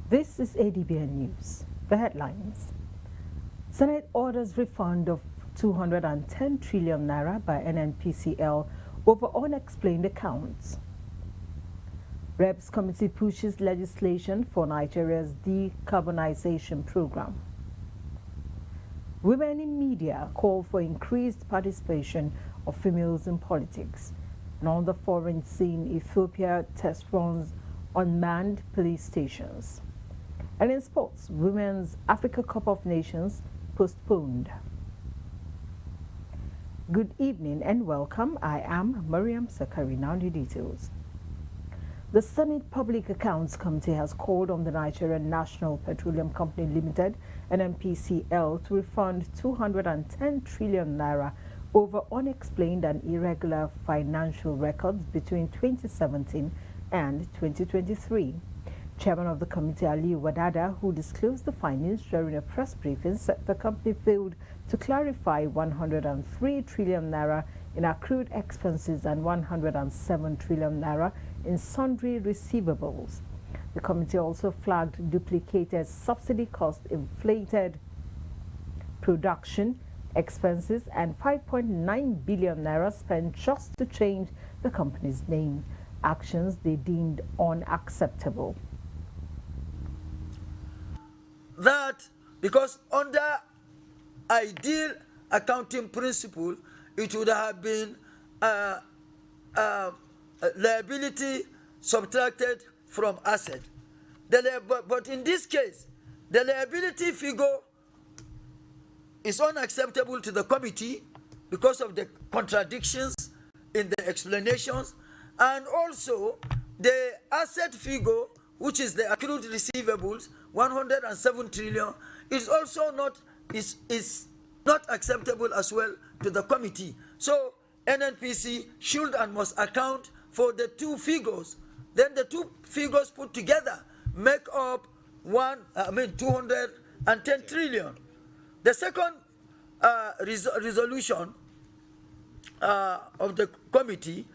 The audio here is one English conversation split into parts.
This is ADBN News. The headlines. Senate orders refund of 210 trillion naira by NNPCL over unexplained accounts. Reps Committee pushes legislation for Nigeria's decarbonization program. Women in media call for increased participation of females in politics. And on the foreign scene, Ethiopia test runs unmanned police stations. And in sports, Women's Africa Cup of Nations postponed. Good evening and welcome. I am Mariam Sakari. Now the details. The Senate Public Accounts Committee has called on the Nigerian National Petroleum Company Limited, NNPCL, to refund 210 trillion naira over unexplained and irregular financial records between 2017 and 2023. Chairman of the committee, Ali Wadada, who disclosed the findings during a press briefing, said the company failed to clarify 103 trillion naira in accrued expenses and 107 trillion naira in sundry receivables. The committee also flagged duplicated subsidy costs, inflated production expenses, and 5.9 billion naira spent just to change the company's name, actions they deemed unacceptable. That because under ideal accounting principle, it would have been liability subtracted from asset. But in this case, the liability figure is unacceptable to the committee because of the contradictions in the explanations, and also the asset figure, which is the accrued receivables, 107 trillion, is also not acceptable as well to the committee. So NNPC should and must account for the two figures. Then the two figures put together make up 210 trillion. The second resolution of the committee,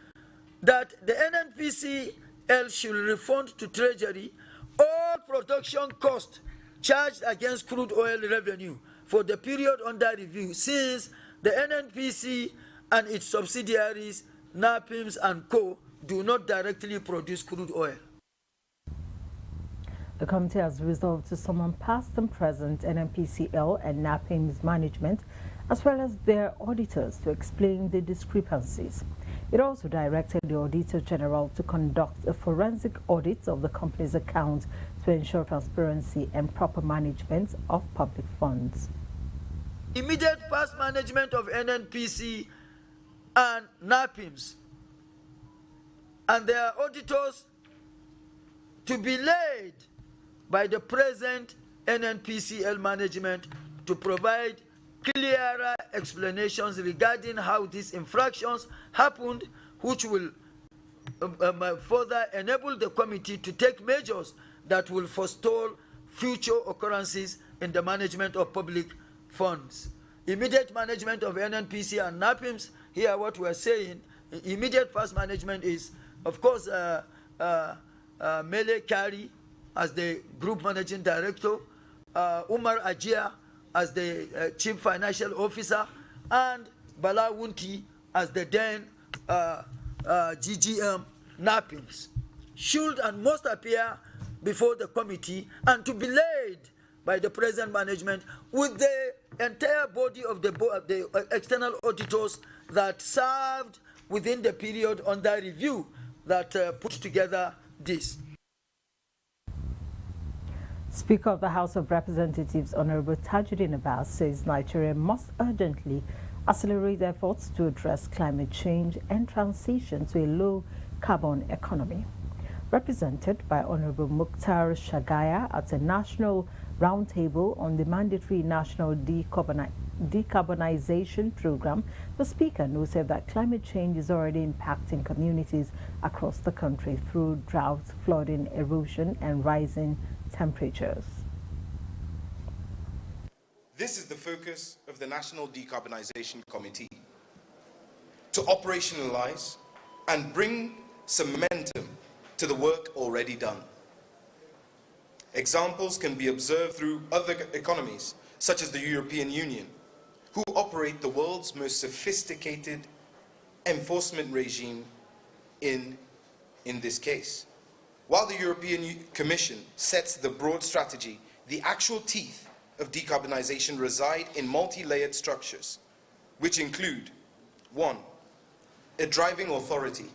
that the NNPCL should refund to Treasury all production costs charged against crude oil revenue for the period under review, since the NNPC and its subsidiaries, NAPIMS and Co., do not directly produce crude oil. The committee has resolved to summon past and present NNPCL and NAPIMS management, as well as their auditors, to explain the discrepancies. It also directed the Auditor General to conduct a forensic audit of the company's accounts to ensure transparency and proper management of public funds. Immediate past management of NNPC and NAPIMS and their auditors to be laid by the present NNPCL management to provide clearer explanations regarding how these infractions happened, which will further enable the committee to take measures that will forestall future occurrences in the management of public funds. Immediate management of NNPC and NAPIMS, here what we're saying, immediate past management is, of course, Mele Kari as the group managing director, Umar Ajia as the chief financial officer, and Bala Wunti as the then GGM NAPIMS, should and must appear before the committee and to be laid by the present management with the entire body of the external auditors that served within the period under review that put together this. Speaker of the House of Representatives, Honorable Tajuddin Abbas, says Nigeria must urgently accelerate efforts to address climate change and transition to a low-carbon economy. Represented by Honorable Mukhtar Shagaya at a national roundtable on the mandatory national decarbonization program, the Speaker noted that climate change is already impacting communities across the country through drought, flooding, erosion, and rising temperatures. This is the focus of the National Decarbonization Committee, to operationalize and bring some momentum to the work already done. Examples can be observed through other economies, such as the European Union, who operate the world's most sophisticated enforcement regime in this case. While the European Commission sets the broad strategy, the actual teeth of decarbonization reside in multi-layered structures, which include: 1. A driving authority,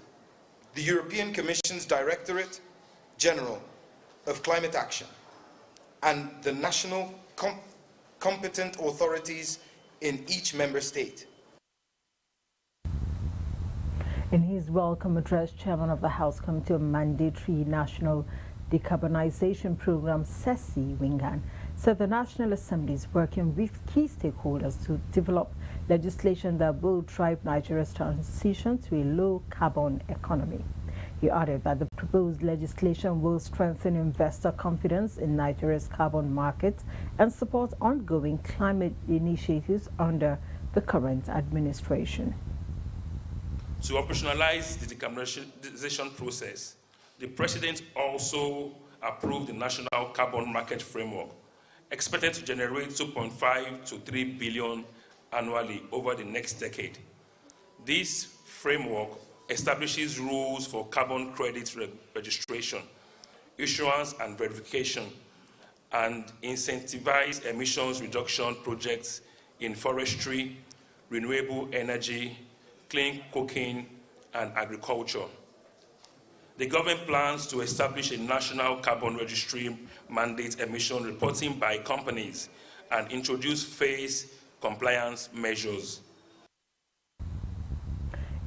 the European Commission's Directorate General of Climate Action, and the national competent authorities in each member state. In his welcome address, Chairman of the House Committee on Mandatory National Decarbonization Program, Sesi Wingan, said the National Assembly is working with key stakeholders to develop legislation that will drive Nigeria's transition to a low-carbon economy. He added that the proposed legislation will strengthen investor confidence in Nigeria's carbon market and support ongoing climate initiatives under the current administration. To operationalize the decarbonization process, the President also approved the National Carbon Market Framework, expected to generate 2.5 to 3 billion annually over the next decade. This framework establishes rules for carbon credit registration, issuance and verification, and incentivize emissions reduction projects in forestry, renewable energy, clean cooking, and agriculture. The government plans to establish a national carbon registry, mandate emission reporting by companies, and introduce phase compliance measures.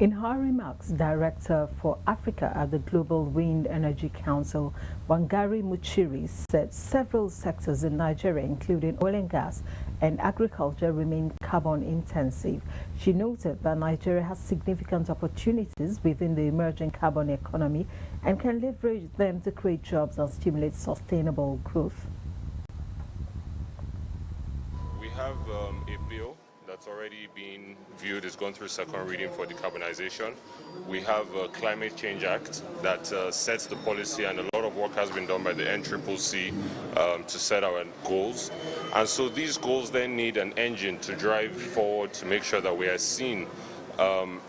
In her remarks, Director for Africa at the Global Wind Energy Council, Wangari Muchiri, said several sectors in Nigeria, including oil and gas and agriculture, remain carbon intensive. She noted that Nigeria has significant opportunities within the emerging carbon economy and can leverage them to create jobs and stimulate sustainable growth. We have a bill that's already been viewed, is going through second reading for decarbonization. We have a Climate Change Act that sets the policy, and a lot of work has been done by the NCCC to set our goals. And so these goals then need an engine to drive forward to make sure that we are seen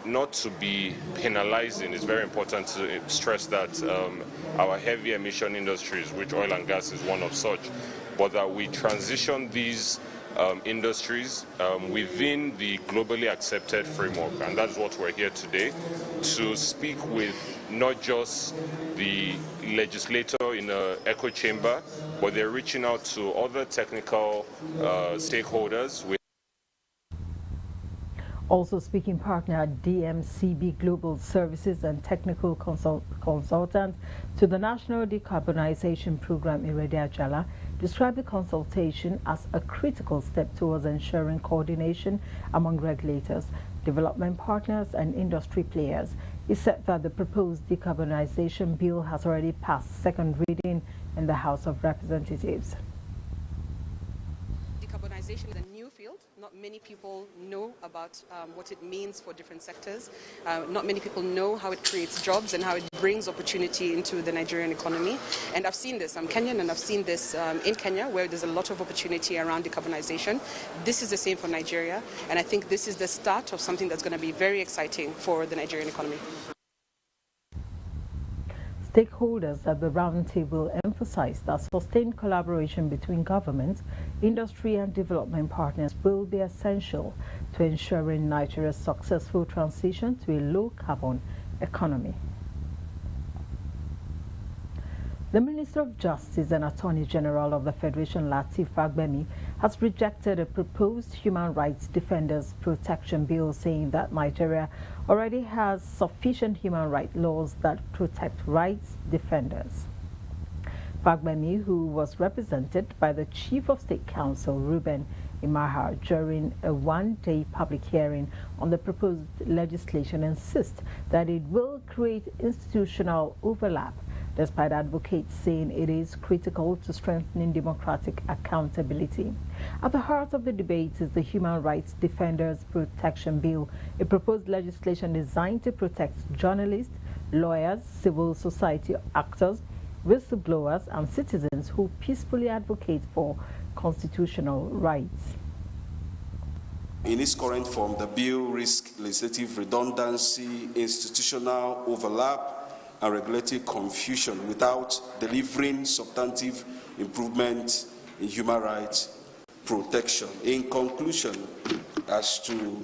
not to be penalizing. It's very important to stress that our heavy emission industries, which oil and gas is one of such, but that we transition these industries within the globally accepted framework. And that's what we're here today, to speak with not just the legislator in the echo chamber, but they're reaching out to other technical stakeholders. Also speaking partner DMCB Global Services and Technical Consultant to the National Decarbonization Program, Iradia Jala, described the consultation as a critical step towards ensuring coordination among regulators, development partners and industry players. He said that the proposed decarbonization bill has already passed second reading in the House of Representatives. Decarbonization is a new field. Not many people know about what it means for different sectors. Not many people know how it creates jobs and how it brings opportunity into the Nigerian economy. And I've seen this. I'm Kenyan, and I've seen this in Kenya, where there's a lot of opportunity around decarbonization. This is the same for Nigeria, and I think this is the start of something that's going to be very exciting for the Nigerian economy. Stakeholders at the roundtable emphasized that sustained collaboration between government, industry and development partners will be essential to ensuring Nigeria's successful transition to a low-carbon economy. The Minister of Justice and Attorney General of the Federation, Lateef Fagbemi, has rejected a proposed human rights defenders protection bill, saying that Nigeria already has sufficient human rights laws that protect rights defenders. Fagbemi, who was represented by the Chief of State Counsel, Reuben Imahar, during a one-day public hearing on the proposed legislation, insists that it will create institutional overlap, despite advocates saying it is critical to strengthening democratic accountability. At the heart of the debate is the Human Rights Defenders Protection Bill, a proposed legislation designed to protect journalists, lawyers, civil society actors, whistleblowers and citizens who peacefully advocate for constitutional rights. In its current form, the bill risks legislative redundancy, institutional overlap, and regulatory confusion without delivering substantive improvement in human rights protection. In conclusion, as to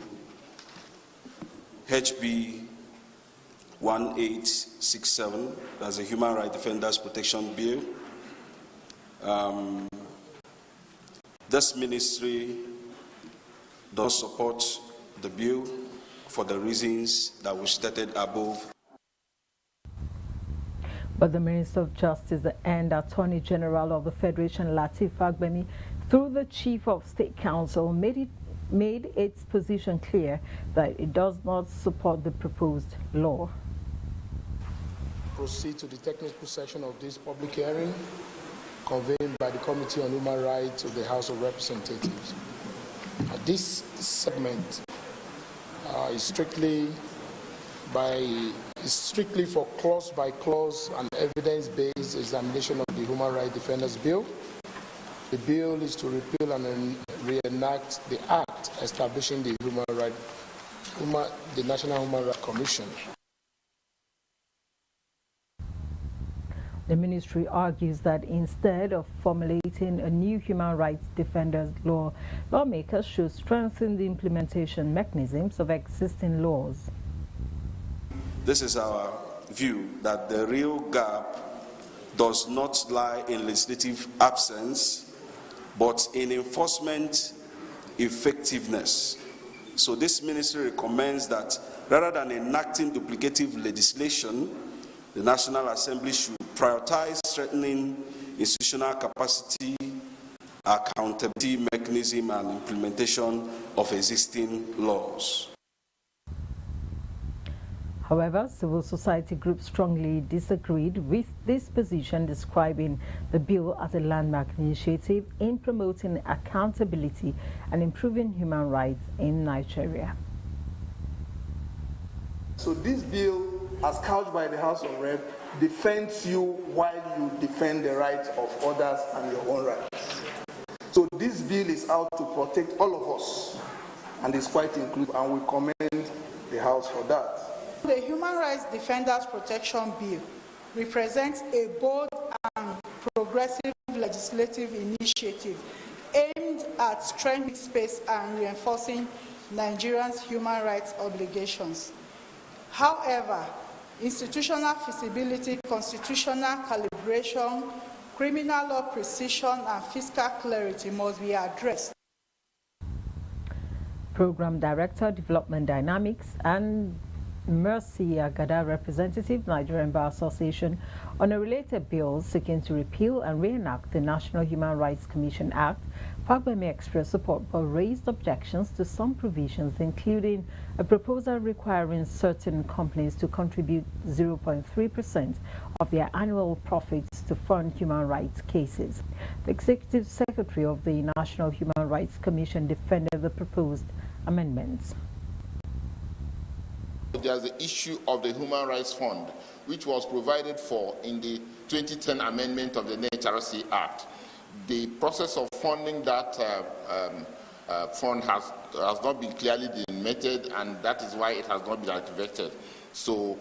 HB 1867, that's a Human Rights Defenders Protection Bill, this ministry does support the bill for the reasons that we stated above. But the Minister of Justice and Attorney General of the Federation, Lateef Fagbemi, through the Chief of State Council, made its position clear that it does not support the proposed law. Proceed to the technical section of this public hearing convened by the Committee on Human Rights of the House of Representatives. This segment is strictly for clause-by-clause and evidence-based examination of the Human Rights Defenders Bill. The bill is to repeal and reenact the Act establishing the National Human Rights Commission. The ministry argues that instead of formulating a new human rights defenders law, lawmakers should strengthen the implementation mechanisms of existing laws. This is our view, that the real gap does not lie in legislative absence, but in enforcement effectiveness. So this ministry recommends that rather than enacting duplicative legislation, the National Assembly should prioritize strengthening institutional capacity, accountability mechanism, and implementation of existing laws. However, civil society groups strongly disagreed with this position, describing the bill as a landmark initiative in promoting accountability and improving human rights in Nigeria. So this bill, as couched by the House of Rep, defends you while you defend the rights of others and your own rights. So this bill is out to protect all of us, and is quite inclusive, and we commend the House for that. The Human Rights Defenders Protection Bill represents a bold and progressive legislative initiative aimed at strengthening space and reinforcing Nigerians' human rights obligations. However, institutional feasibility, constitutional calibration, criminal law precision, and fiscal clarity must be addressed. Program Director, Development Dynamics, and Mercy Agada, representative, Nigerian Bar Association, on a related bill seeking to repeal and reenact the National Human Rights Commission Act, Fagbemi expressed support but raised objections to some provisions, including a proposal requiring certain companies to contribute 0.3% of their annual profits to fund human rights cases. The Executive Secretary of the National Human Rights Commission defended the proposed amendments. There's the issue of the Human Rights Fund, which was provided for in the 2010 amendment of the NHRC Act. The process of funding that fund has not been clearly delimited, and that is why it has not been activated. So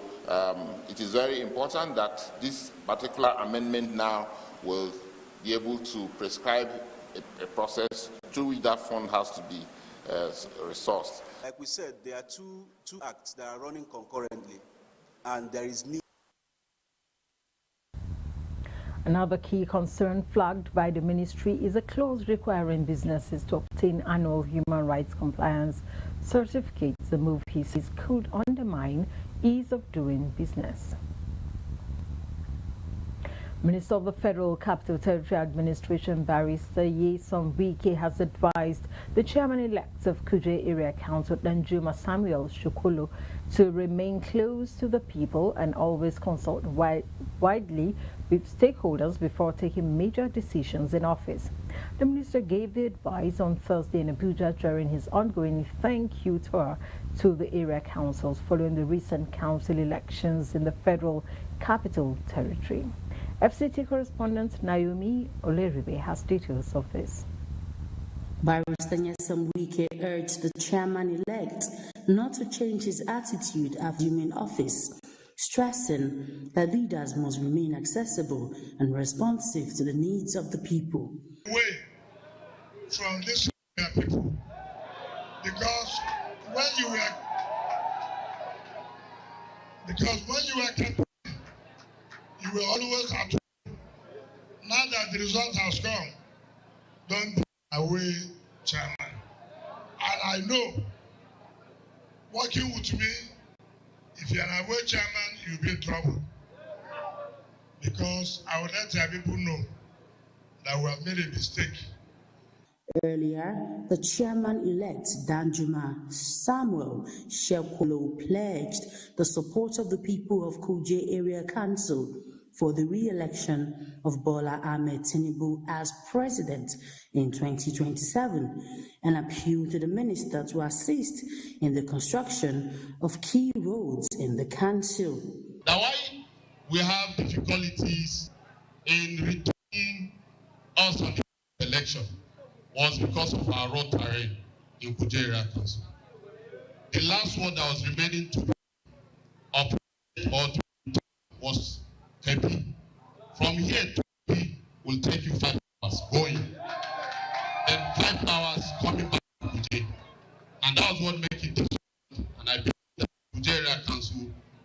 it is very important that this particular amendment now will be able to prescribe a process through which that fund has to be resourced. Like we said, there are two acts that are running concurrently, and there is need. Another key concern flagged by the ministry is a clause requiring businesses to obtain annual human rights compliance certificates, a move he says could undermine ease of doing business. Minister of the Federal Capital Territory Administration, Barrister Nyesom Wike, has advised the chairman-elect of Kuje Area Council, Danjuma Samuel Shukolo, to remain close to the people and always consult widely with stakeholders before taking major decisions in office. The minister gave the advice on Thursday in Abuja during his ongoing thank you tour to the area councils following the recent council elections in the Federal Capital Territory. FCT correspondent Naomi Oleribe has details of this. Barrister Nyesam Wike urged the chairman-elect not to change his attitude after assuming office, stressing that leaders must remain accessible and responsive to the needs of the people. Away from this people, because when you were campaigning, you were always at home. Now that the result has come, don't be away, chairman. And I know, working with me, if you're an away chairman, you'll be in trouble. Because I will let our people know that we have made a mistake. Earlier, the chairman-elect Danjuma Samuel Shekwolo pledged the support of the people of Kuje Area Council for the re-election of Bola Ahmed Tinubu as president in 2027 and appealed to the minister to assist in the construction of key roads in the council. Now, why we have difficulties in returning us on the election was because of our road terrain in Kuje Area Council. The last one that was remaining to operate was Kepi. From here to Kepi will take you 5 hours going, then 5 hours coming back to Kuje. And that was what made it difficult. And I believe that Kuje Area Council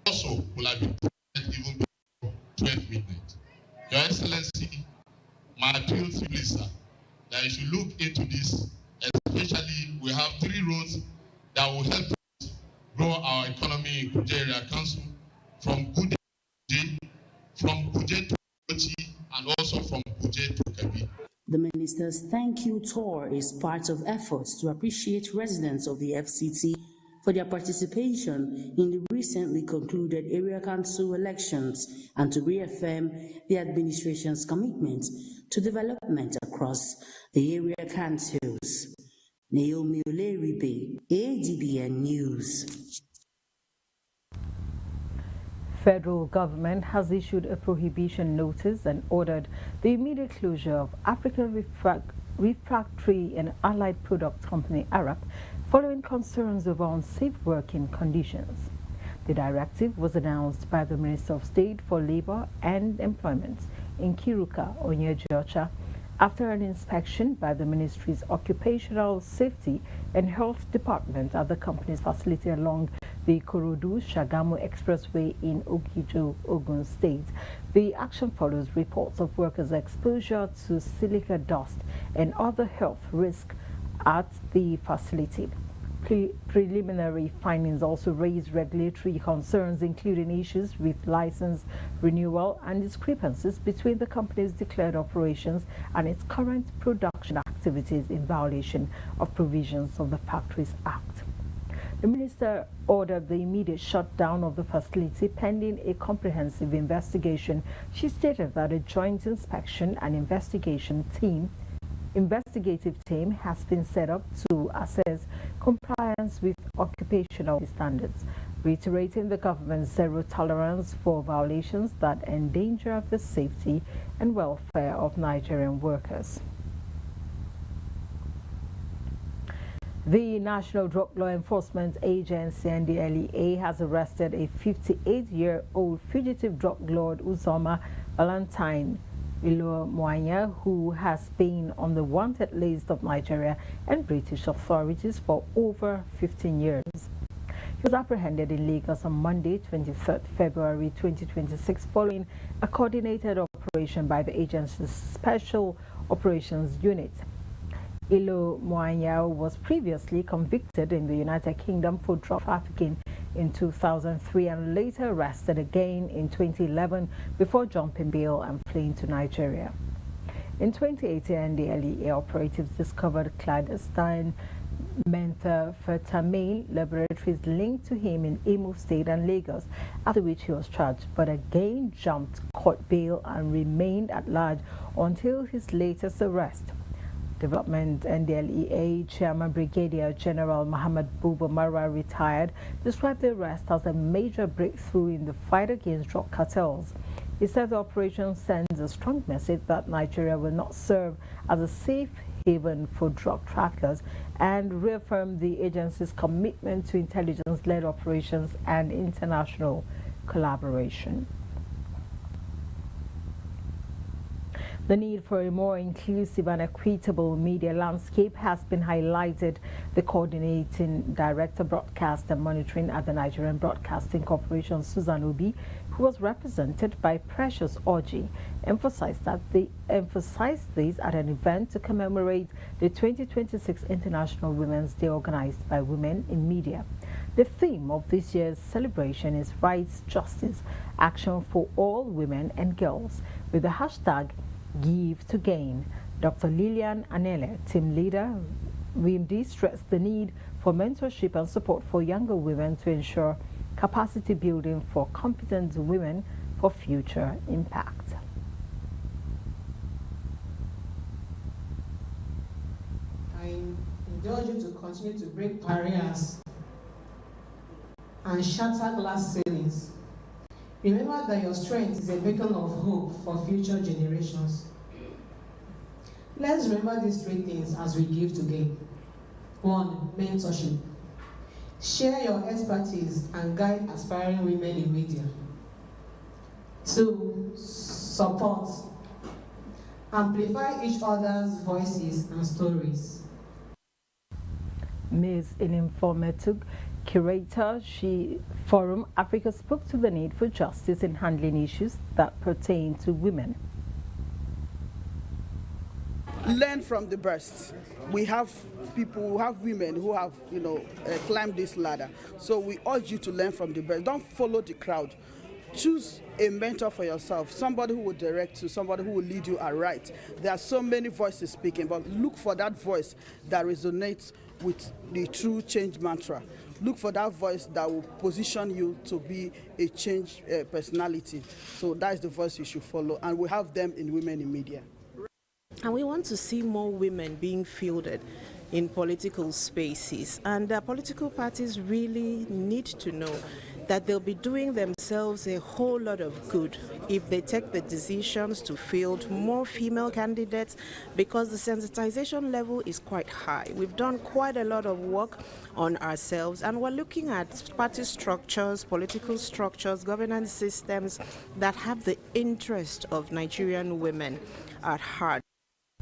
also will have been even before 12 midnight. Your Excellency, my appeal to you, sir, that you should look into this, especially we have 3 roads that will help us grow our economy in Kuje Area Council from Kuje to Kochi and also from Kuje to Kepi. The minister's thank you tour is part of efforts to appreciate residents of the FCT for their participation in the recently concluded area council elections and to reaffirm the administration's commitment to development across the area councils. Naomi Oleribe, ADBN News. Federal government has issued a prohibition notice and ordered the immediate closure of African Refractory and Allied Products Company (ARAP) following concerns over unsafe working conditions. The directive was announced by the Minister of State for Labor and Employment in Kiruka, Onyejocha, after an inspection by the ministry's Occupational Safety and Health Department at the company's facility along the Ikorodu-Shagamu Expressway in Ogijo, Ogun State. The action follows reports of workers' exposure to silica dust and other health risks at the facility. Preliminary findings also raised regulatory concerns, including issues with license renewal and discrepancies between the company's declared operations and its current production activities in violation of provisions of the Factories Act. The minister ordered the immediate shutdown of the facility pending a comprehensive investigation. She stated that a joint inspection and investigative team has been set up to assess compliance with occupational standards, reiterating the government's zero tolerance for violations that endanger the safety and welfare of Nigerian workers. The National Drug Law Enforcement Agency, NDLEA, has arrested a 58-year-old fugitive drug lord Uzoma Valentine Ilomoanya, who has been on the wanted list of Nigeria and British authorities for over 15 years. He was apprehended in Lagos on Monday, 23rd February 2026, following a coordinated operation by the agency's Special Operations Unit. Ilomoanya was previously convicted in the United Kingdom for drug trafficking in 2003 and later arrested again in 2011 before jumping bail and fleeing to Nigeria. In 2018, the NDLEA operatives discovered clandestine methamphetamine laboratories linked to him in Imo State and Lagos, after which he was charged, but again jumped court bail and remained at large until his latest arrest. Development NDLEA Chairman Brigadier General Muhammad Buba Marwa, retired, described the arrest as a major breakthrough in the fight against drug cartels. He said the operation sends a strong message that Nigeria will not serve as a safe haven for drug traffickers and reaffirmed the agency's commitment to intelligence-led operations and international collaboration. The need for a more inclusive and equitable media landscape has been highlighted. The coordinating director broadcast and monitoring at the Nigerian Broadcasting Corporation, Susan Obi, who was represented by Precious Orji, emphasized this at an event to commemorate the 2026 International Women's Day organized by Women in Media. The theme of this year's celebration is Rights, Justice, Action for All Women and Girls, with the hashtag Give to Gain. Dr. Lillian Anele, team leader, WIMD, stressed the need for mentorship and support for younger women to ensure capacity building for competent women for future impact. I indulge you to continue to break barriers and shatter glass ceilings. Remember that your strength is a beacon of hope for future generations. Let's remember these three things as we give to gain. 1. Mentorship. Share your expertise and guide aspiring women in media. 2. Support. Amplify each other's voices and stories. Ms. Ininformatug, curator, Forum Africa, spoke to the need for justice in handling issues that pertain to women. Learn from the best. We have people, who have women who have, climbed this ladder. So we urge you to learn from the best. Don't follow the crowd. Choose a mentor for yourself, somebody who will direct you, somebody who will lead you aright. There are so many voices speaking, but look for that voice that resonates with the true change mantra. Look for that voice that will position you to be a change personality. So that is the voice you should follow, and we have them in Women in Media. And we want to see more women being fielded in political spaces. And political parties really need to know that they'll be doing themselves a whole lot of good if they take the decisions to field more female candidates, because the sensitization level is quite high. We've done quite a lot of work on ourselves, and we're looking at party structures, political structures, governance systems that have the interest of Nigerian women at heart.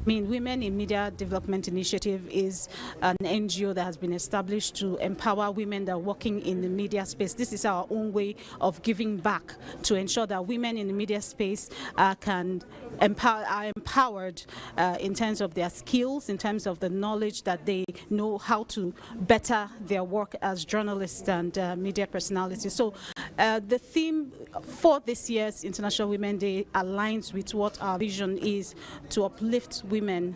Women in Media Development Initiative is an NGO that has been established to empower women that are working in the media space. This is our own way of giving back to ensure that women in the media space are empowered in terms of their skills, in terms of the knowledge that they know how to better their work as journalists and media personalities. So the theme for this year's International Women's Day aligns with what our vision is, to uplift women.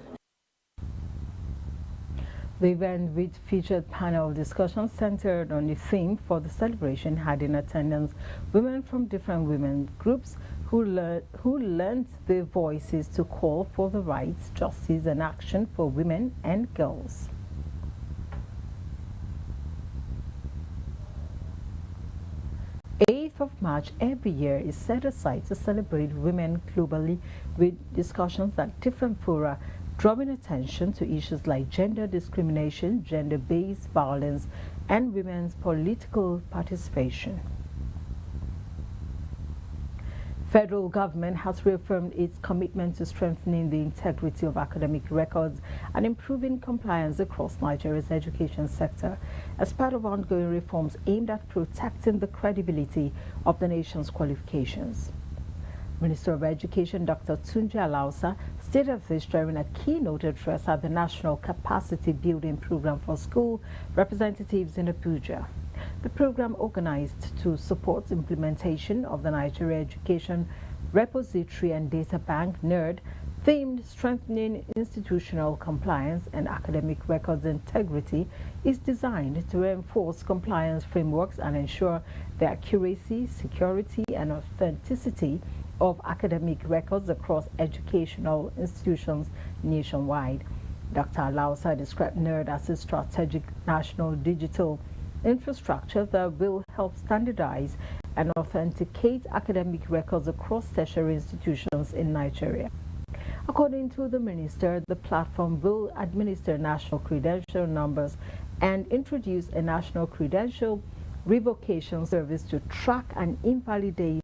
The event, which featured panel discussions centered on the theme for the celebration, had in attendance women from different women groups who lent their voices to call for the rights, justice, and action for women and girls. Of March every year is set aside to celebrate women globally, with discussions at different fora drawing attention to issues like gender discrimination, gender-based violence, and women's political participation. Federal government has reaffirmed its commitment to strengthening the integrity of academic records and improving compliance across Nigeria's education sector as part of ongoing reforms aimed at protecting the credibility of the nation's qualifications. Minister of Education Dr. Tunji Alausa stated this during a keynote address at the National Capacity Building Program for School Representatives in Abuja. The program, organized to support implementation of the Nigeria Education Repository and Data Bank (NERD), themed Strengthening Institutional Compliance and Academic Records Integrity, is designed to reinforce compliance frameworks and ensure the accuracy, security, and authenticity of academic records across educational institutions nationwide. Dr. Alausa described NERD as a strategic national digital infrastructure that will help standardize and authenticate academic records across tertiary institutions in Nigeria. According to the minister, the platform will administer national credential numbers and introduce a national credential revocation service to track and invalidate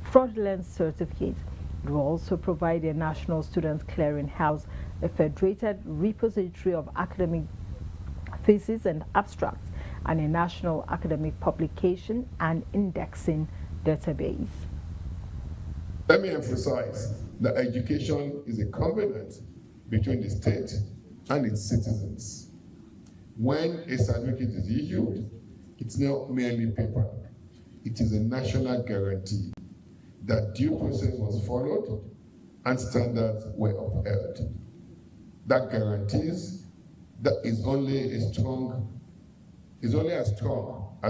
fraudulent certificates. It will also provide a national student clearinghouse, a federated repository of academic theses and abstracts, and a national academic publication and indexing database. Let me emphasize that education is a covenant between the state and its citizens. When a certificate is issued, it's not merely paper. It is a national guarantee that due process was followed and standards were upheld. That guarantees that is only as strong as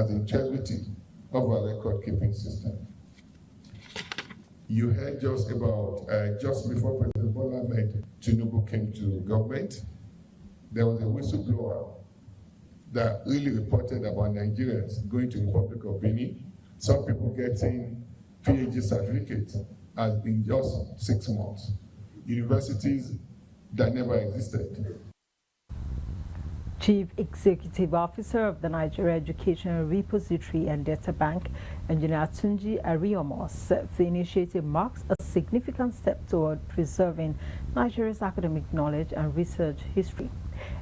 the integrity of our record-keeping system. You heard just before President Bola Ahmed Tinubu came to government, there was a whistleblower that really reported about Nigerians going to the Republic of Benin, some people getting PhD certificates in just 6 months, universities that never existed. Chief Executive Officer of the Nigeria Educational Repository and Data Bank, Engineer Tunji Ariomo, said the initiative marks a significant step toward preserving Nigeria's academic knowledge and research history.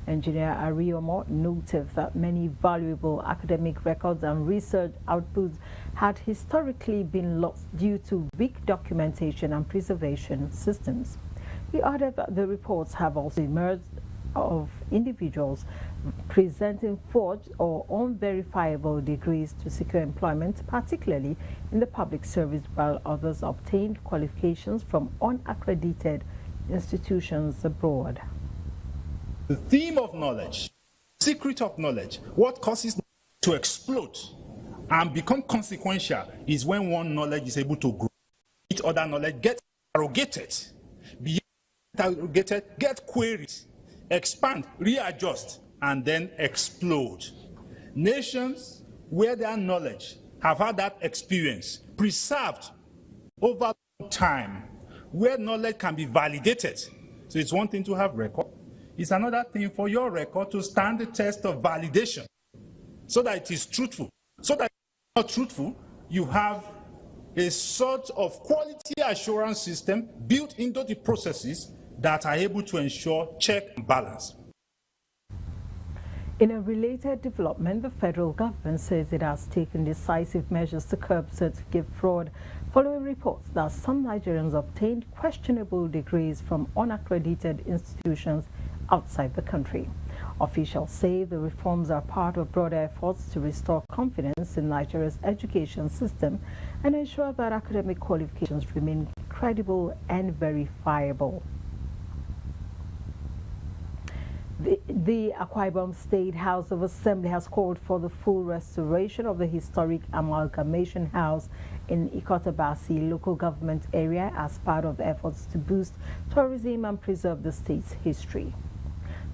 Engineer Ariomo noted that many valuable academic records and research outputs had historically been lost due to weak documentation and preservation systems. He added that the reports have also emerged of individuals presenting forged or unverifiable degrees to secure employment, particularly in the public service, while others obtained qualifications from unaccredited institutions abroad. The theme of knowledge, secret of knowledge, what causes to explode and become consequential is when one knowledge is able to grow. Each other knowledge gets arrogated, get queried, expand, readjust, and then explode. Nations where their knowledge have had that experience preserved over time, where knowledge can be validated. So it's one thing to have record. It's another thing for your record to stand the test of validation so that it is truthful. So that it's not truthful, you have a sort of quality assurance system built into the processes that are able to ensure check and balance. In a related development, the federal government says it has taken decisive measures to curb certificate fraud following reports that some Nigerians obtained questionable degrees from unaccredited institutions outside the country. Officials say the reforms are part of broader efforts to restore confidence in Nigeria's education system and ensure that academic qualifications remain credible and verifiable. The Akwa Ibom State House of Assembly has called for the full restoration of the historic Amalgamation House in Ikotabasi local government area as part of efforts to boost tourism and preserve the state's history.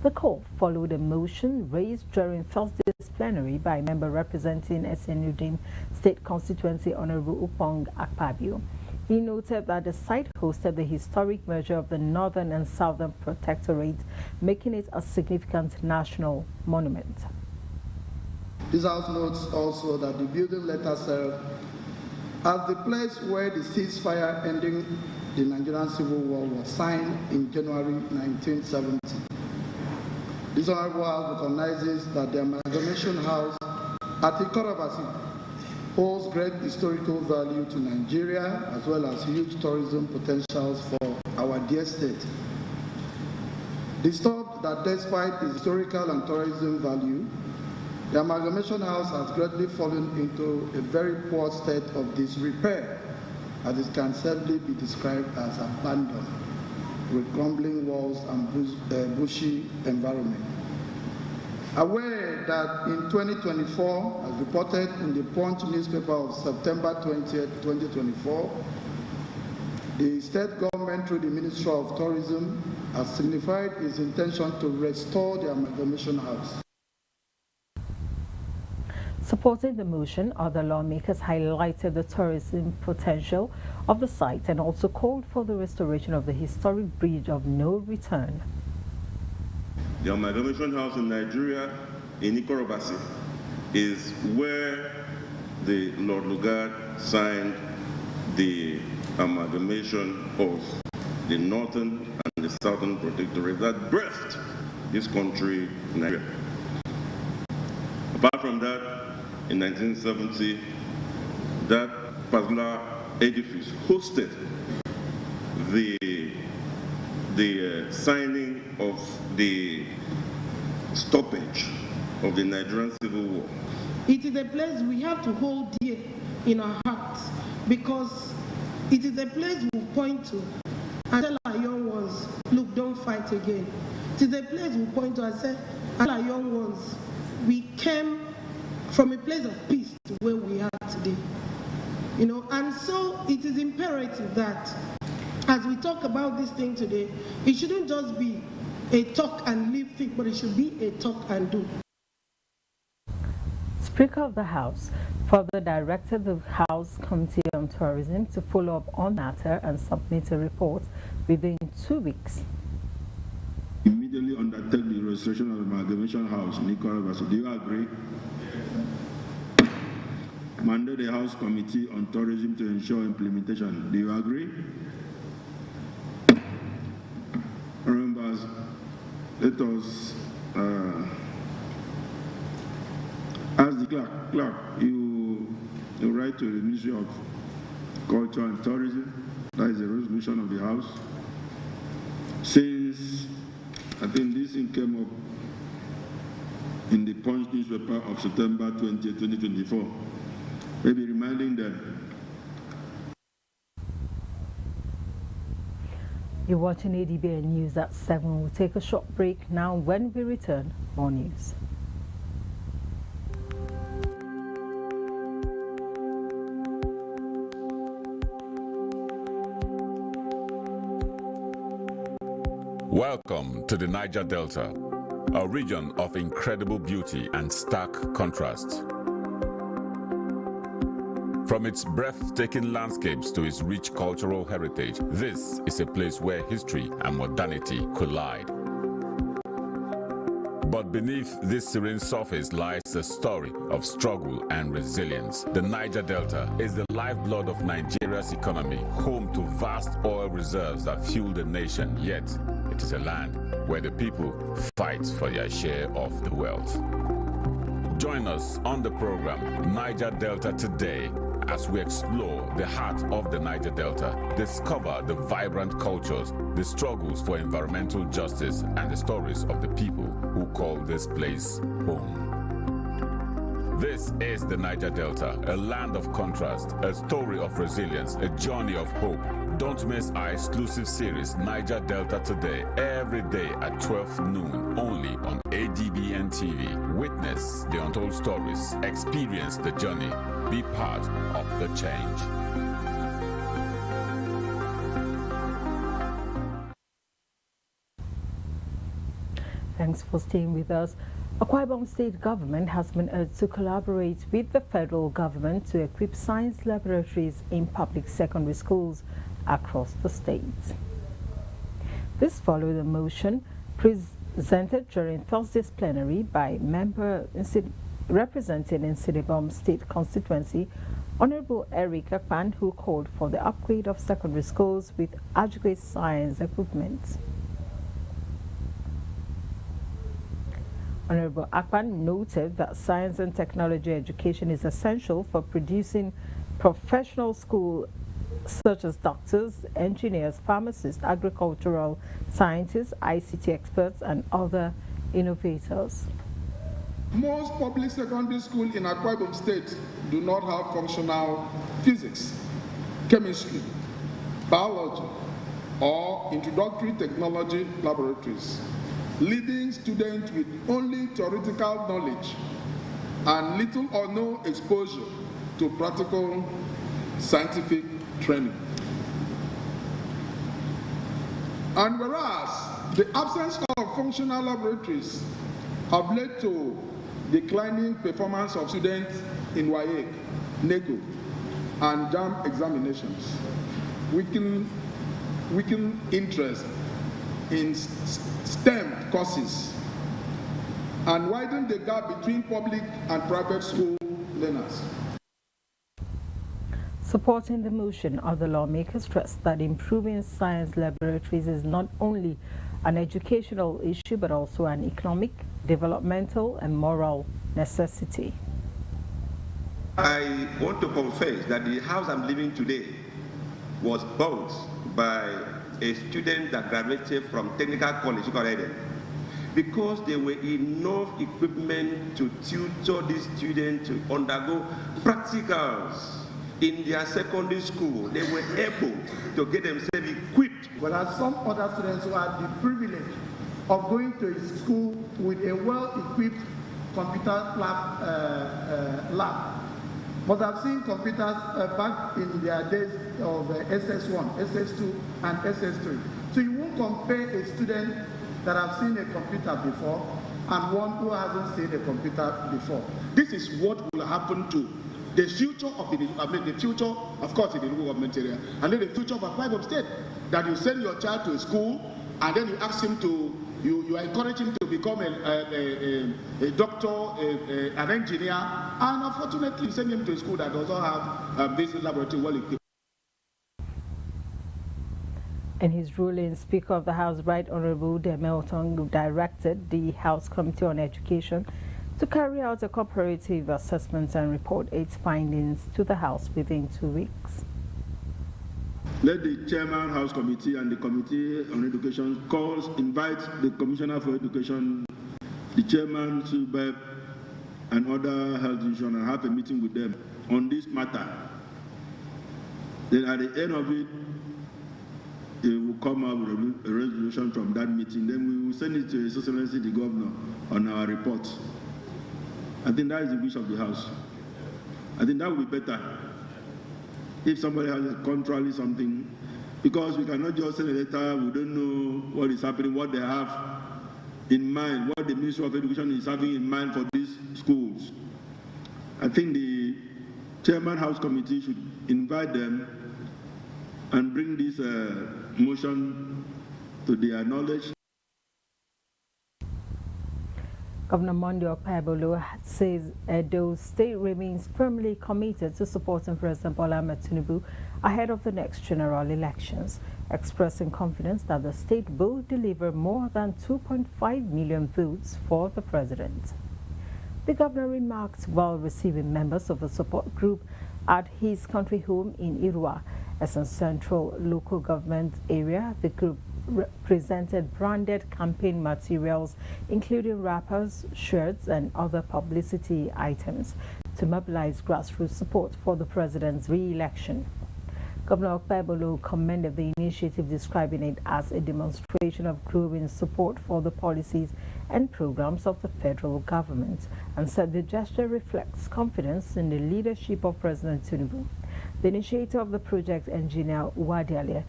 The call followed a motion raised during Thursday's plenary by a member representing SNUDIM State Constituency, Honorable Upong Akpabio. He noted that the site hosted the historic merger of the Northern and Southern Protectorate, making it a significant national monument. This House notes also that the building later served as the place where the ceasefire ending the Nigerian Civil War was signed in January 1970. This Honorable House recognizes that the Amalgamation House at Ikotabasi holds great historical value to Nigeria as well as huge tourism potentials for our dear state. Disturbed that despite the historical and tourism value, the Amalgamation House has greatly fallen into a very poor state of disrepair, as it can sadly be described as abandoned, with crumbling walls and bushy environment. Aware that in 2024, as reported in the Punch newspaper of September 20, 2024, the state government through the Ministry of Tourism has signified its intention to restore the Amalgamation House. Supporting the motion, other lawmakers highlighted the tourism potential of the site and also called for the restoration of the historic bridge of no return. The Amalgamation House in Nigeria, in Ikorobasi, is where the Lord Lugard signed the amalgamation of the northern and the southern protectorate that birthed this country, Nigeria. Apart from that, in 1970, that particular edifice hosted the signing of the stoppage of the Nigerian Civil War. It is a place we have to hold dear in our hearts because it is a place we point to and tell our young ones, look, don't fight again. It is a place we point to and say, tell our young ones, we came from a place of peace to where we are today. You know, and so it is imperative that as we talk about this thing today, it shouldn't just be a talk and leave thing, but it should be a talk and do. Speaker of the House further directed the House Committee on Tourism to follow up on the matter and submit a report within 2 weeks. Immediately undertake the restoration of the Amalgamation House in Ikorobasi. Do you agree? Mandate the House Committee on Tourism to ensure implementation. Do you agree? Members, let us ask the clerk, you write to the Ministry of Culture and Tourism. That is a resolution of the House. Since I think this thing came up in the Punch newspaper of September 20, 2024, maybe reminding them. You're watching ADBN News at 7. We'll take a short break now. When we return, more news. Welcome to the Niger Delta, a region of incredible beauty and stark contrast. From its breathtaking landscapes to its rich cultural heritage, this is a place where history and modernity collide. But beneath this serene surface lies a story of struggle and resilience. The Niger Delta is the lifeblood of Nigeria's economy, home to vast oil reserves that fuel the nation, yet it is a land where the people fight for their share of the wealth. Join us on the program Niger Delta Today as we explore the heart of the Niger Delta, discover the vibrant cultures, the struggles for environmental justice, and the stories of the people who call this place home. This is the Niger Delta, a land of contrast, a story of resilience, a journey of hope. Don't miss our exclusive series, Niger Delta Today, every day at 12 noon, only on ADBN TV. Witness the untold stories, experience the journey, be part of the change. Thanks for staying with us. Akwa Ibom State Government has been urged to collaborate with the federal government to equip science laboratories in public secondary schools across the state. This followed a motion presented during Thursday's plenary by member representing in Sidibom State constituency, Honorable Eric Akpan, who called for the upgrade of secondary schools with adequate science equipment. Honorable Akpan noted that science and technology education is essential for producing professional schools such as doctors, engineers, pharmacists, agricultural scientists, ICT experts, and other innovators. Most public secondary schools in Akwa Ibom State do not have functional physics, chemistry, biology, or introductory technology laboratories, leaving students with only theoretical knowledge and little or no exposure to practical scientific training. And whereas the absence of functional laboratories have led to declining performance of students in WAEC, NECO, and JAM examinations, weaken interest in STEM courses, and widen the gap between public and private school learners. Supporting the motion of the lawmakers stressed that improving science laboratories is not only an educational issue but also an economic, developmental and moral necessity. I want to confess that the house I'm living today was built by a student that graduated from Technical College, Eden, because there were enough equipment to tutor these students to undergo practicals in their secondary school. They were able to get themselves equipped. Whereas some other students who had the privilege of going to a school with a well-equipped computer lab must have seen computers back in their days of SS1, SS2, and SS3. So you won't compare a student that has seen a computer before and one who hasn't seen a computer before. This is what will happen to the future of the future, of course, in the local government area, and then the future of a private state. That you send your child to a school and then you ask him to, you encourage him to become a doctor, an engineer, and unfortunately you send him to a school that does not have this laboratory well equipped. In his ruling, Speaker of the House, Right Honorable Demelton, directed the House Committee on Education to carry out a comparative assessment and report its findings to the House within 2 weeks. Let the Chairman, House Committee, and the Committee on Education invite the Commissioner for Education, the Chairman, SUBEB, and other health institutions and have a meeting with them on this matter. Then at the end of it, they will come up with a resolution from that meeting. Then we will send it to His Excellency the Governor on our report. I think that is the wish of the House. I think that would be better if somebody has contrary something, because we cannot just send a letter, we don't know what is happening, what they have in mind, what the Ministry of Education is having in mind for these schools. I think the Chairman House Committee should invite them and bring this motion to their knowledge. Governor Monday Okpebolo says Edo State remains firmly committed to supporting President Bola Ahmed Tinubu ahead of the next general elections, expressing confidence that the state will deliver more than 2.5 million votes for the president. The governor remarked while receiving members of the support group at his country home in Irua, as a central local government area. The group presented branded campaign materials, including wrappers, shirts, and other publicity items to mobilize grassroots support for the president's re-election. Governor Okpebolo commended the initiative, describing it as a demonstration of growing support for the policies and programs of the federal government, and said the gesture reflects confidence in the leadership of President Tinubu. The initiator of the project, engineer Wadiale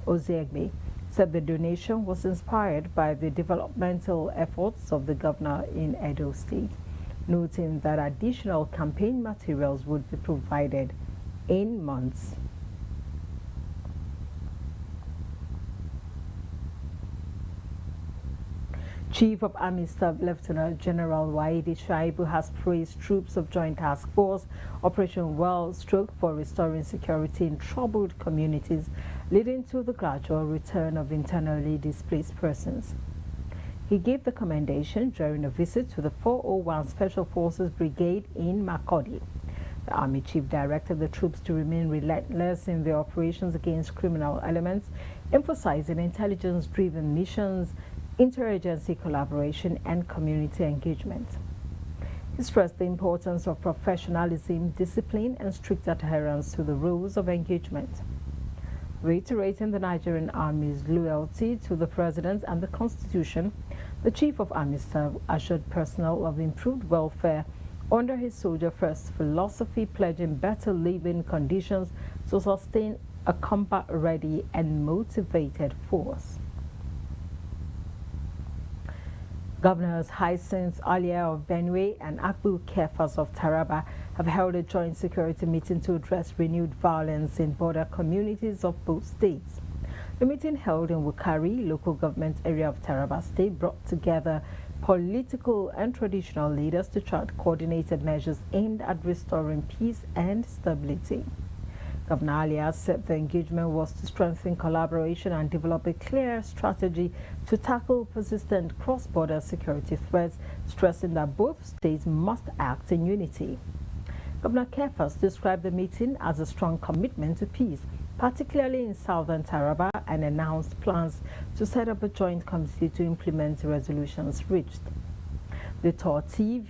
Oziegbe, said the donation was inspired by the developmental efforts of the governor in Edo State, noting that additional campaign materials would be provided in months. Chief of Army Staff Lieutenant General Waidi Shaibu has praised troops of Joint Task Force Operation Well-Stroke for restoring security in troubled communities, leading to the gradual return of internally displaced persons. He gave the commendation during a visit to the 401 Special Forces Brigade in Makurdi. The Army Chief directed the troops to remain relentless in their operations against criminal elements, emphasizing intelligence-driven missions, interagency collaboration, and community engagement. He stressed the importance of professionalism, discipline, and strict adherence to the rules of engagement. Reiterating the Nigerian Army's loyalty to the President and the Constitution, the Chief of Army Staff assured personnel of improved welfare under his Soldier First philosophy, pledging better living conditions to sustain a combat-ready and motivated force. Governors Hyacinth Alia of Benue and Akbu Kefas of Taraba have held a joint security meeting to address renewed violence in border communities of both states. The meeting held in Wukari, local government area of Taraba State, brought together political and traditional leaders to chart coordinated measures aimed at restoring peace and stability. Governor Alia said the engagement was to strengthen collaboration and develop a clear strategy to tackle persistent cross-border security threats, stressing that both states must act in unity. Governor Kefas described the meeting as a strong commitment to peace, particularly in southern Taraba, and announced plans to set up a joint committee to implement the resolutions reached. The Tortiv,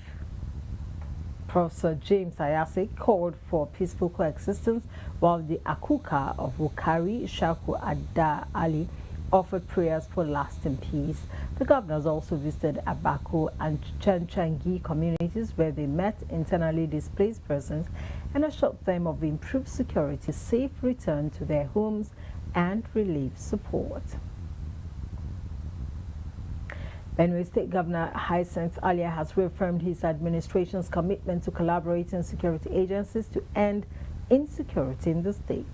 Professor James Ayase, called for peaceful coexistence, while the Akuka of Wukari, Shaku Adda Ali, offered prayers for lasting peace. The governors also visited Abako and Chanchangi communities, where they met internally displaced persons and assured them of improved security, safe return to their homes, and relief support. Benue State Governor Hyacinth Alia has reaffirmed his administration's commitment to collaborating security agencies to end insecurity in the state.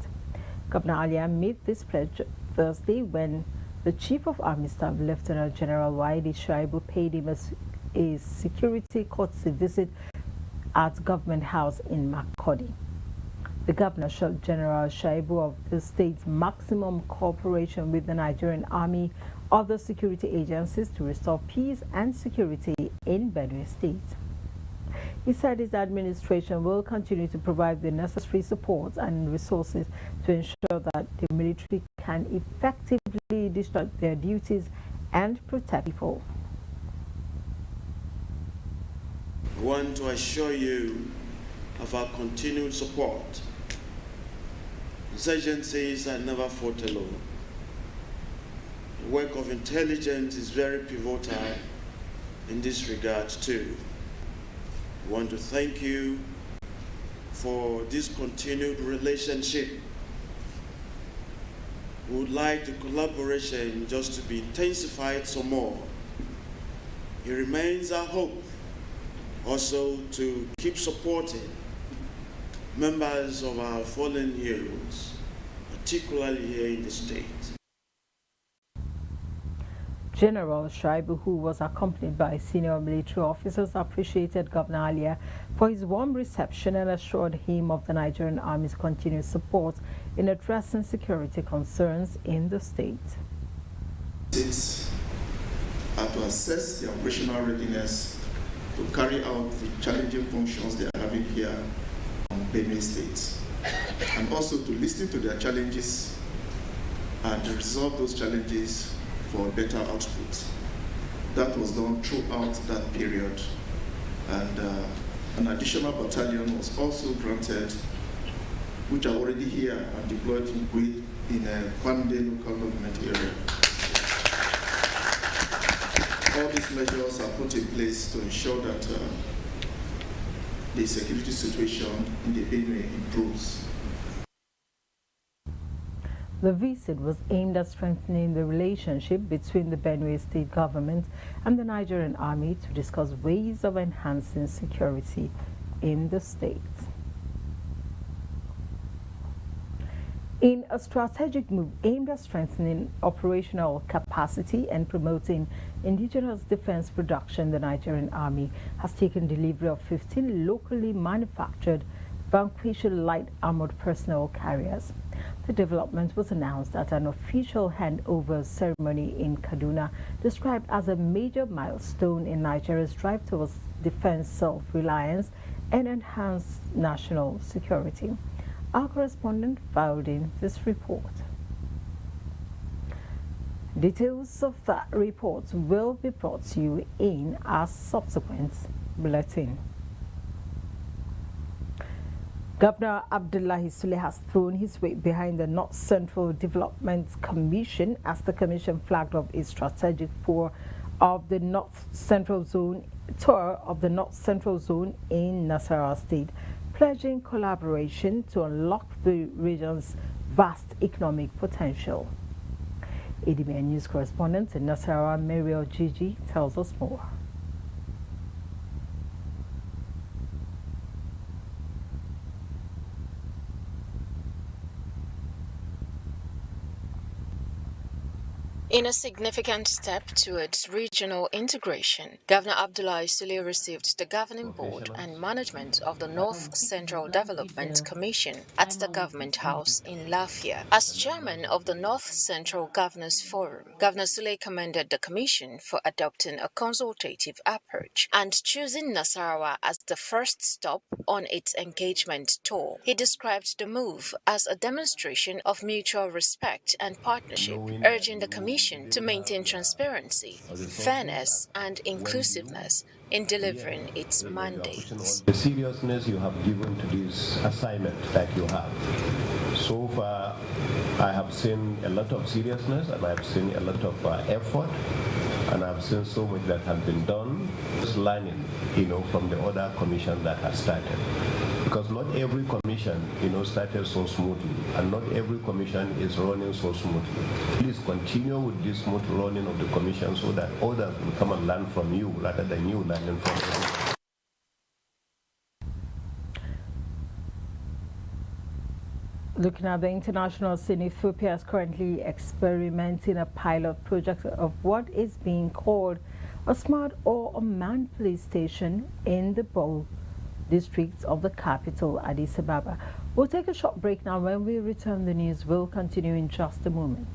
Governor Alia made this pledge Thursday when the Chief of Army Staff, Lieutenant General Waidi Shaibu, paid him a security courtesy visit at Government House in Makurdi. The governor assured General Shaibu of the state's maximum cooperation with the Nigerian Army, other security agencies to restore peace and security in Benue State. He said his administration will continue to provide the necessary support and resources to ensure that the military can effectively discharge their duties and protect people. I want to assure you of our continued support. Insurgencies are never fought alone. The work of intelligence is very pivotal in this regard too. I want to thank you for this continued relationship. We would like the collaboration just to be intensified some more. It remains our hope also to keep supporting members of our fallen heroes, particularly here in the state. General Shaibu, who was accompanied by senior military officers, appreciated Governor Alia for his warm reception and assured him of the Nigerian Army's continued support in addressing security concerns in the state. States are to assess the operational readiness to carry out the challenging functions they are having here on Benue State, and also to listen to their challenges and resolve those challenges for better output. That was done throughout that period, and an additional battalion was also granted, which are already here and deployed in a Kwande local government area. All these measures are put in place to ensure that the security situation in the Benue improves. The visit was aimed at strengthening the relationship between the Benue State government and the Nigerian Army to discuss ways of enhancing security in the state. In a strategic move aimed at strengthening operational capacity and promoting indigenous defense production, the Nigerian Army has taken delivery of 15 locally manufactured Vanquish light armored personnel carriers. The development was announced at an official handover ceremony in Kaduna, described as a major milestone in Nigeria's drive towards defense self-reliance and enhanced national security. Our correspondent filed in this report. Details of that report will be brought to you in our subsequent bulletin. Governor Abdullahi Sule has thrown his weight behind the North Central Development Commission as the commission flagged off its strategic tour of the North Central Zone in Nasarawa State, pledging collaboration to unlock the region's vast economic potential. ADBN News correspondent in Nasarawa, Muriel Gigi, tells us more. In a significant step towards regional integration, Governor Abdullahi Sule received the governing board and management of the North Central Development Commission at the Government House in Lafia. As chairman of the North Central Governors Forum, Governor Sule commended the commission for adopting a consultative approach and choosing Nasarawa as the first stop on its engagement tour. He described the move as a demonstration of mutual respect and partnership, urging the commission to maintain transparency, fairness, and inclusiveness in delivering its mandate. The seriousness you have given to this assignment that you have. So far, I have seen a lot of seriousness and I've seen a lot of effort, and I've seen so much that has been done, just learning, from the other commission that has started. Because not every commission, started so smoothly, and not every commission is running so smoothly. Please continue with this smooth running of the commission so that others will come and learn from you rather than you learning from them. Looking at the international scene, Ethiopia is currently experimenting a pilot project of what is being called a smart or unmanned police station in the Bole districts of the capital, Addis Ababa. We'll take a short break now. When we return, the news will continue in just a moment.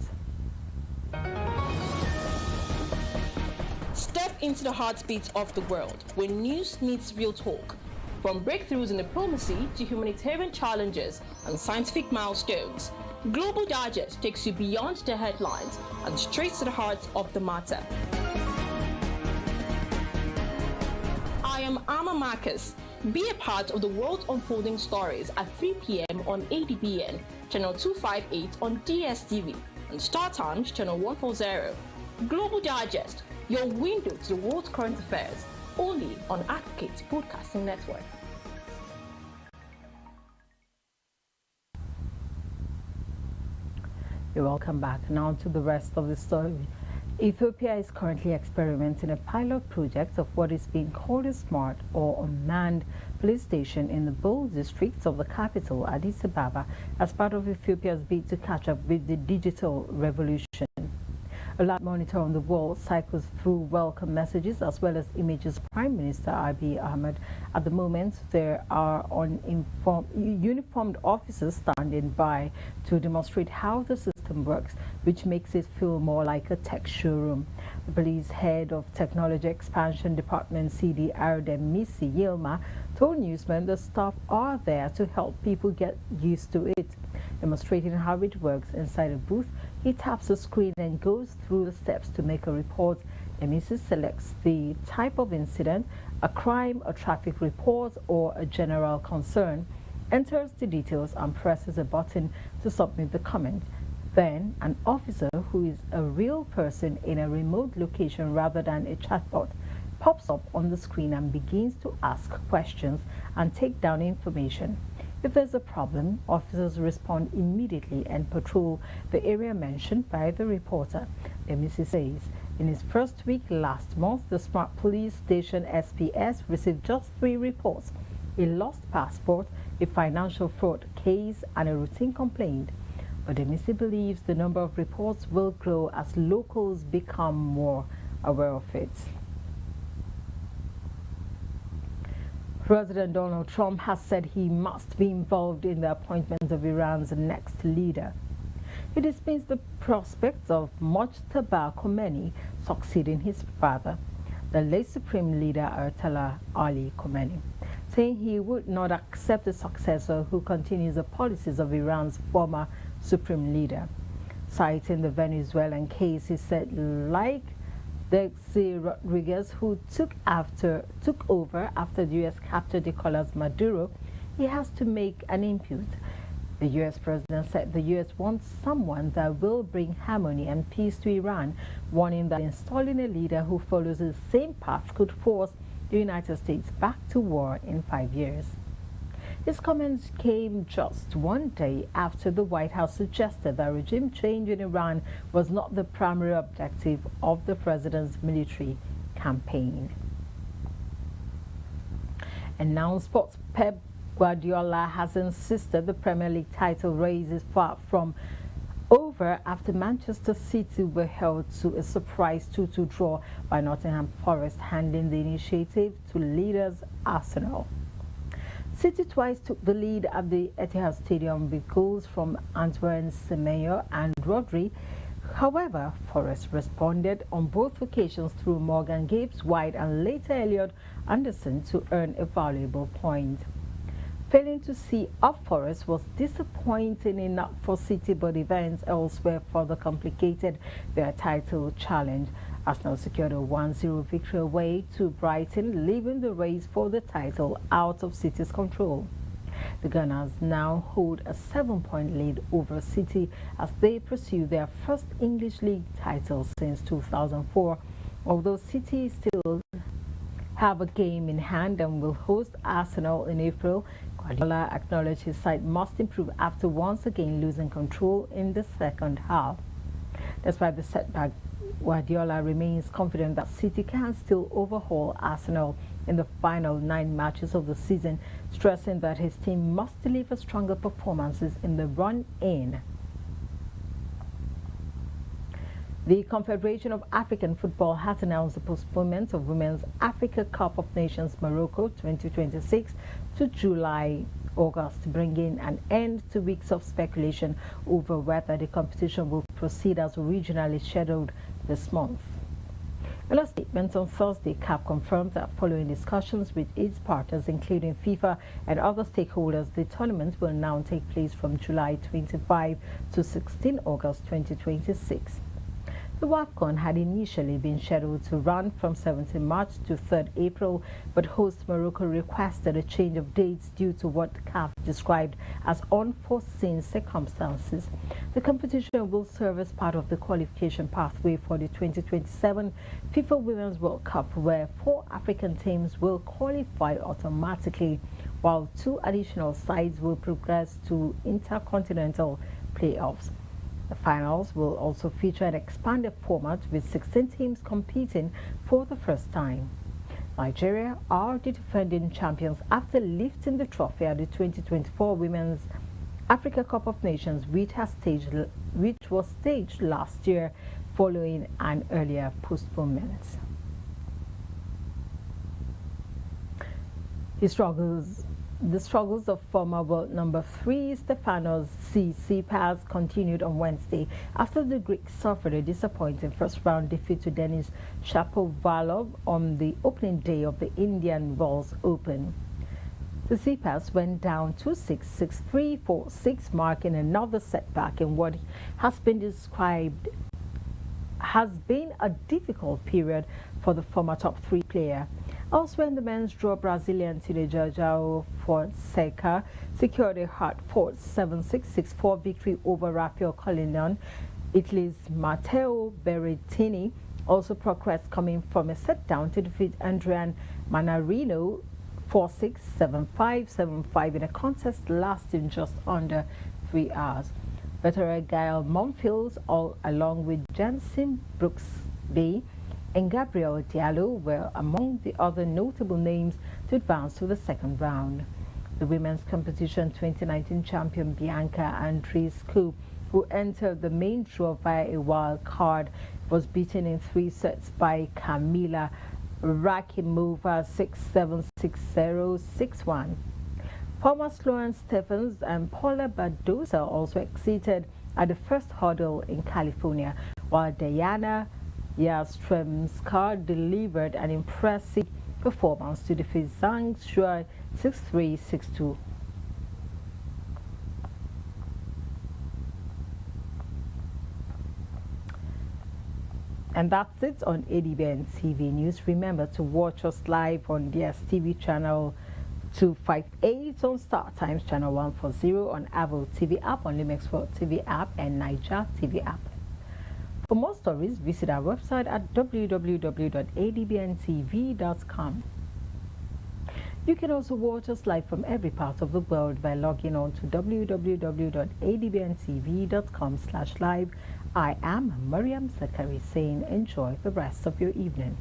Step into the heartbeat of the world where news meets real talk. From breakthroughs in diplomacy to humanitarian challenges and scientific milestones, Global Digest takes you beyond the headlines and straight to the heart of the matter. I am Amma Marcus. Be a part of the world unfolding stories at 3 p.m. on ADBN, channel 258 on DSTV, and Star Times, channel 140. Global Digest, your window to the world's current affairs, only on Advocate Broadcasting Network. You're welcome back. Now to the rest of the story. Ethiopia is currently experimenting a pilot project of what is being called a smart or unmanned police station in the Bole districts of the capital, Addis Ababa, as part of Ethiopia's bid to catch up with the digital revolution. A live monitor on the wall cycles through welcome messages as well as images of Prime Minister Abiy Ahmed. At the moment, there are uniformed officers standing by to demonstrate how the system works, which makes it feel more like a tech showroom. The police head of Technology Expansion Department, CD Ardemisi Yilma, told newsmen the staff are there to help people get used to it. Demonstrating how it works inside a booth, he taps a screen and goes through the steps to make a report. Demisi selects the type of incident, a crime, a traffic report, or a general concern, enters the details and presses a button to submit the comment. Then, an officer who is a real person in a remote location rather than a chatbot pops up on the screen and begins to ask questions and take down information. If there's a problem, officers respond immediately and patrol the area mentioned by the reporter. Demisi says in his first week last month, the Smart Police Station SPS received just 3 reports: a lost passport, a financial fraud case, and a routine complaint. But Demisi believes the number of reports will grow as locals become more aware of it. President Donald Trump has said he must be involved in the appointment of Iran's next leader. He dismissed the prospects of Mojtaba Khomeini succeeding his father, the late Supreme Leader Ayatollah Ali Khomeini, saying he would not accept a successor who continues the policies of Iran's former Supreme Leader. Citing the Venezuelan case, he said, like Delcy Rodriguez, who took over after the U.S. captured Nicolas Maduro, he has to make an input. The U.S. president said the U.S. wants someone that will bring harmony and peace to Iran, warning that installing a leader who follows the same path could force the United States back to war in 5 years. His comments came just one day after the White House suggested that regime change in Iran was not the primary objective of the president's military campaign. And now sports, Pep Guardiola has insisted the Premier League title race is far from over after Manchester City were held to a surprise 2-2 draw by Nottingham Forest, handing the initiative to leaders Arsenal. City twice took the lead at the Etihad Stadium with goals from Antoine Semenyo and Rodri. However, Forest responded on both occasions through Morgan Gibbs-White and later Elliot Anderson to earn a valuable point. Failing to see up Forest was disappointing enough for City, but events elsewhere further complicated their title challenge. Arsenal secured a 1-0 victory away to Brighton, leaving the race for the title out of City's control. The Gunners now hold a 7-point lead over City as they pursue their first English League title since 2004, although City still have a game in hand and will host Arsenal in April. Guardiola acknowledged his side must improve after once again losing control in the second half. Despite the setback, Guardiola remains confident that City can still overhaul Arsenal in the final 9 matches of the season, stressing that his team must deliver stronger performances in the run-in. The Confederation of African Football has announced the postponement of Women's Africa Cup of Nations Morocco 2026 to July-August, bringing an end to weeks of speculation over whether the competition will proceed as originally scheduled this month. In a statement on Thursday, CAF confirmed that following discussions with its partners, including FIFA and other stakeholders, the tournament will now take place from July 25 to 16 August 2026. The WAFCON had initially been scheduled to run from 17 March to 3rd April, but host Morocco requested a change of dates due to what CAF described as unforeseen circumstances. The competition will serve as part of the qualification pathway for the 2027 FIFA Women's World Cup, where 4 African teams will qualify automatically, while 2 additional sides will progress to intercontinental playoffs. The finals will also feature an expanded format with 16 teams competing for the first time. Nigeria are the defending champions after lifting the trophy at the 2024 Women's Africa Cup of Nations, which was staged last year following an earlier postponement. The struggles of former world number 3 Stefanos Tsitsipas continued on Wednesday after the Greek suffered a disappointing first-round defeat to Denis Shapovalov on the opening day of the Indian Wells Open. Tsitsipas went down 2-6, 6-3, 4-6, marking another setback in what has been described has been a difficult period for the former top 3 player. Elsewhere in the men's draw, Brazilian teenager João Fonseca secured a hard-fought 7-6, 6-4 victory over Rafael Collinon. Italy's Matteo Berrettini also progressed, coming from a set-down to defeat Adrian Manarino 4-6, 7-5, 7-5 in a contest lasting just under 3 hours. Veteran Gael Monfils, all along with Jensen Brooksby and Gabriel Diallo, were among the other notable names to advance to the second round. The women's competition 2019 champion Bianca Andreescu, who entered the main draw via a wild card, was beaten in 3 sets by Kamila Rakimova 6-7, 6-0, 6-1. Former Sloane Stephens and Paula Badosa also exceeded at the first hurdle in California, while Diana Yastremska delivered an impressive performance to defeat Zhang Shuai 6-3, 6-2. And that's it on ADBN TV News. Remember to watch us live on DSTV channel 258, on Star Times channel 140, on Avo TV app, on Limex World TV app, and Niger TV app. For more stories, visit our website at www.adbntv.com. You can also watch us live from every part of the world by logging on to www.adbntv.com/live. I am Mariam Zakari saying enjoy the rest of your evening.